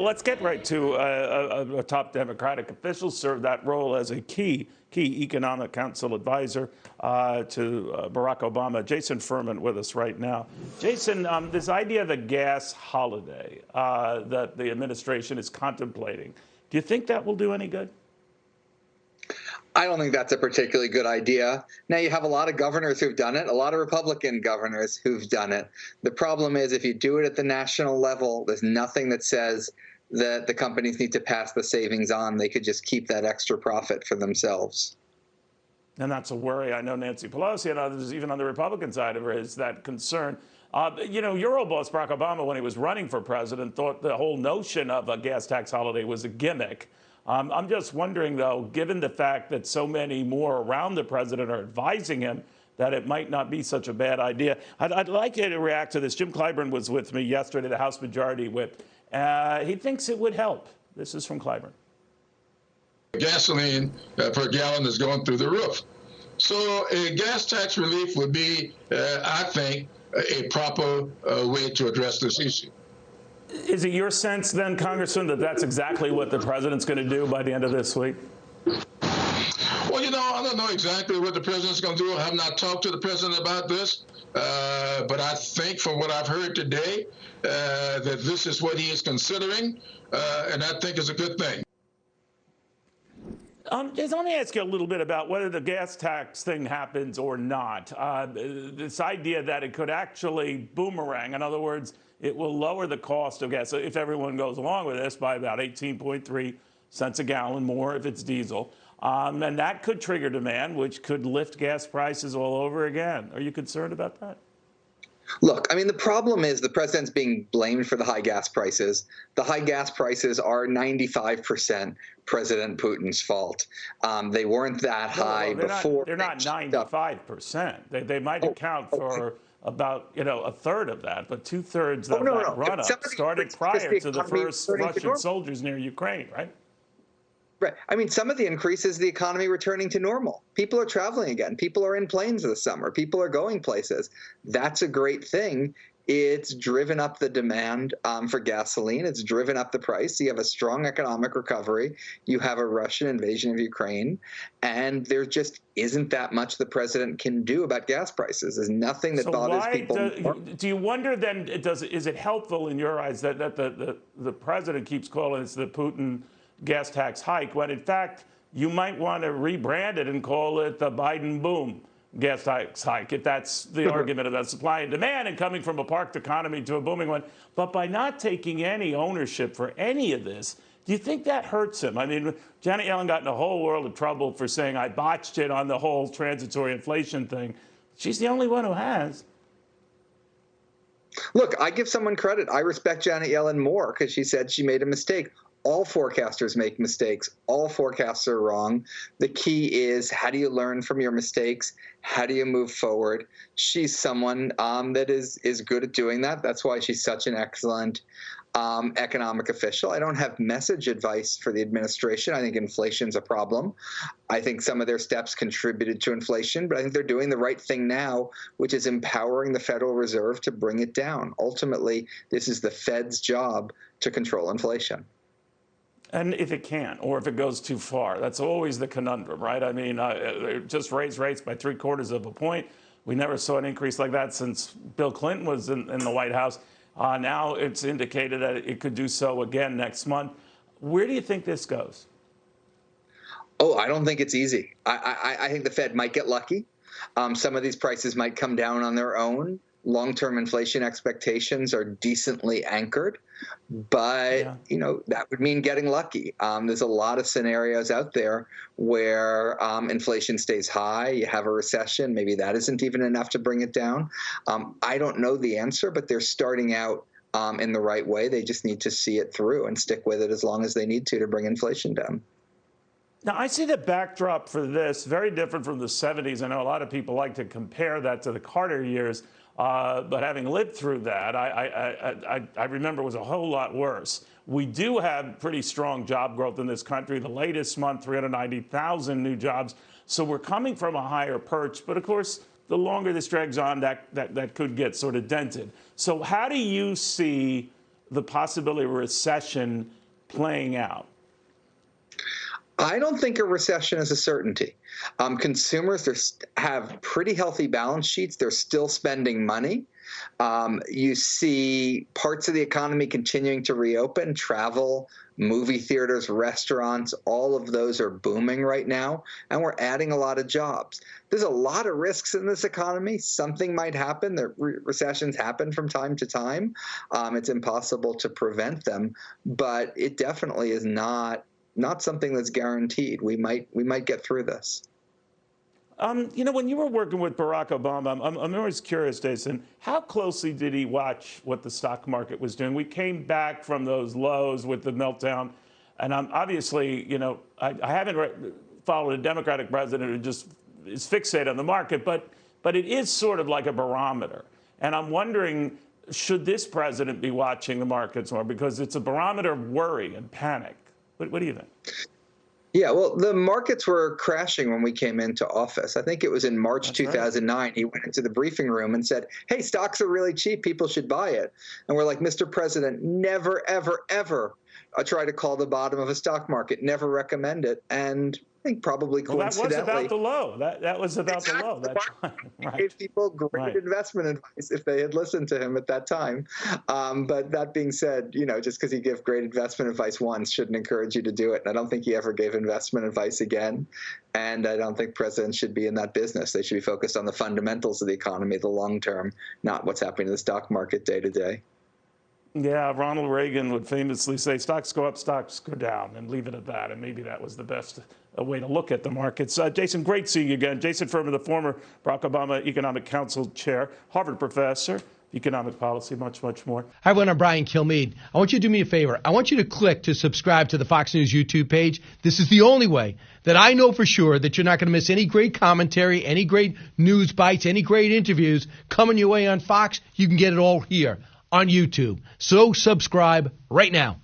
Let's get right to a top Democratic official served that role as a key economic council advisor to Barack Obama. Jason Furman with us right now. Jason, this idea of a gas holiday that the administration is contemplating, do you think that will do any good? I don't think that's a particularly good idea. Now, you have a lot of governors who've done it, a lot of Republican governors who've done it. The problem is if you do it at the national level, there's nothing that says that the companies need to pass the savings on. They could just keep that extra profit for themselves. And that's a worry. I know Nancy Pelosi and others, even on the Republican side, have raised that concern. You know, your old boss, Barack Obama, when he was running for president, thought the whole notion of a gas tax holiday was a gimmick. I'm just wondering, though, given the fact that so many more around the president are advising him that it might not be such a bad idea. I'd like you to react to this. Jim Clyburn was with me yesterday, the House Majority Whip. He thinks it would help. This is from Clyburn. Gasoline per gallon is going through the roof. So a gas tax relief would be, I think, a proper way to address this issue. Is it your sense then, Congressman, that that's exactly what the president's going to do by the end of this week? Well, you know, I don't know exactly what the president's going to do. I have not talked to the president about this, but I think from what I've heard today that this is what he is considering, and I think is a good thing. Just let me ask you a little bit about whether the gas tax thing happens or not. This idea that it could actually boomerang, in other words, it will lower the cost of gas if everyone goes along with this by about 18.3 cents a gallon more if it's diesel. And that could trigger demand, which could lift gas prices all over again. Are you concerned about that? Look, I mean, the problem is the president's being blamed for the high gas prices. The high gas prices are 95% President Putin's fault. They weren't that high before. They're not 95%. They might account for about, a third of that, but two-thirds of that run-up started prior to the first Russian soldiers near Ukraine, right? Right. I mean, some of the increase is the economy returning to normal. People are traveling again. People are in planes this summer. People are going places. That's a great thing. It's driven up the demand for gasoline. It's driven up the price. You have a strong economic recovery. You have a Russian invasion of Ukraine. And there just isn't that much the president can do about gas prices. There's nothing that bothers people. Do you wonder then, is it helpful in your eyes that the president keeps calling this the Putin gas tax hike, when in fact you might want to rebrand it and call it the Biden boom gas tax hike, if that's the argument about supply and demand and coming from a parked economy to a booming one. But by not taking any ownership for any of this, do you think that hurts him? I mean, Janet Yellen got in a whole world of trouble for saying I botched it on the whole transitory inflation thing. She's the only one who has. Look, I give someone credit. I respect Janet Yellen more because she said she made a mistake. All forecasters make mistakes. All forecasts are wrong. The key is, how do you learn from your mistakes? How do you move forward? She's someone that is good at doing that. That's why she's such an excellent economic official. I don't have message advice for the administration. I think inflation's a problem. I think some of their steps contributed to inflation, but I think they're doing the right thing now, which is empowering the Federal Reserve to bring it down. Ultimately, this is the Fed's job to control inflation. And if it can't, or if it goes too far, that's always the conundrum, right? I mean, just raise rates by 3/4 of a point. We never saw an increase like that since Bill Clinton was in the White House. Now it's indicated that it could do so again next month. Where do you think this goes? Oh, I don't think it's easy. I think the Fed might get lucky. Some of these prices might come down on their own. Long-term inflation expectations are decently anchored, but that would mean getting lucky. There's a lot of scenarios out there where inflation stays high. You have a recession. Maybe that isn't even enough to bring it down. I don't know the answer, but they're starting out in the right way. They just need to see it through and stick with it as long as they need to bring inflation down. Now, I see the backdrop for this very different from the 70s. I know a lot of people like to compare that to the Carter years. But having lived through that, I remember it was a whole lot worse. We do have pretty strong job growth in this country. The latest month, 390,000 new jobs. So we're coming from a higher perch. But of course, the longer this drags on, that could get sort of dented. So how do you see the possibility of a recession playing out? I don't think a recession is a certainty. Consumers have pretty healthy balance sheets. They're still spending money. You see parts of the economy continuing to reopen, travel, movie theaters, restaurants, all of those are booming right now, and we're adding a lot of jobs. There's a lot of risks in this economy. Something might happen. Recessions happen from time to time. It's impossible to prevent them, but it definitely is not something that's guaranteed. We might get through this. When you were working with Barack Obama, I'm always curious, Jason, how closely did he watch what the stock market was doing? We came back from those lows with the meltdown, and obviously, I haven't followed a Democratic president who just is fixated on the market, but it is sort of like a barometer. And I'm wondering, should this president be watching the markets more? Because it's a barometer of worry and panic. What do you think? Yeah, well, the markets were crashing when we came into office. I think it was in March That's 2009. Right. He went into the briefing room and said, hey, stocks are really cheap. People should buy it. And we're like, Mr. President, never, ever, ever try to call the bottom of a stock market. Never recommend it. And I think probably coincidentally. That was about the low. That was about exactly the low. That's right. He gave people great investment advice if they had listened to him at that time. But that being said, just because he gave great investment advice once shouldn't encourage you to do it. And I don't think he ever gave investment advice again. And I don't think presidents should be in that business. They should be focused on the fundamentals of the economy, the long term, not what's happening in the stock market day to day. Yeah, Ronald Reagan would famously say, stocks go up, stocks go down, and leave it at that. And maybe that was the best way to look at the markets. Jason, great seeing you again. Jason Furman, the former Barack Obama Economic Council chair, Harvard professor, economic policy, much, much more. Hi, everyone. I'm Brian Kilmeade. I want you to do me a favor. I want you to click to subscribe to the Fox News YouTube page. This is the only way that I know for sure that you're not going to miss any great commentary, any great news bites, any great interviews coming your way on Fox. You can get it all here on YouTube. So subscribe right now.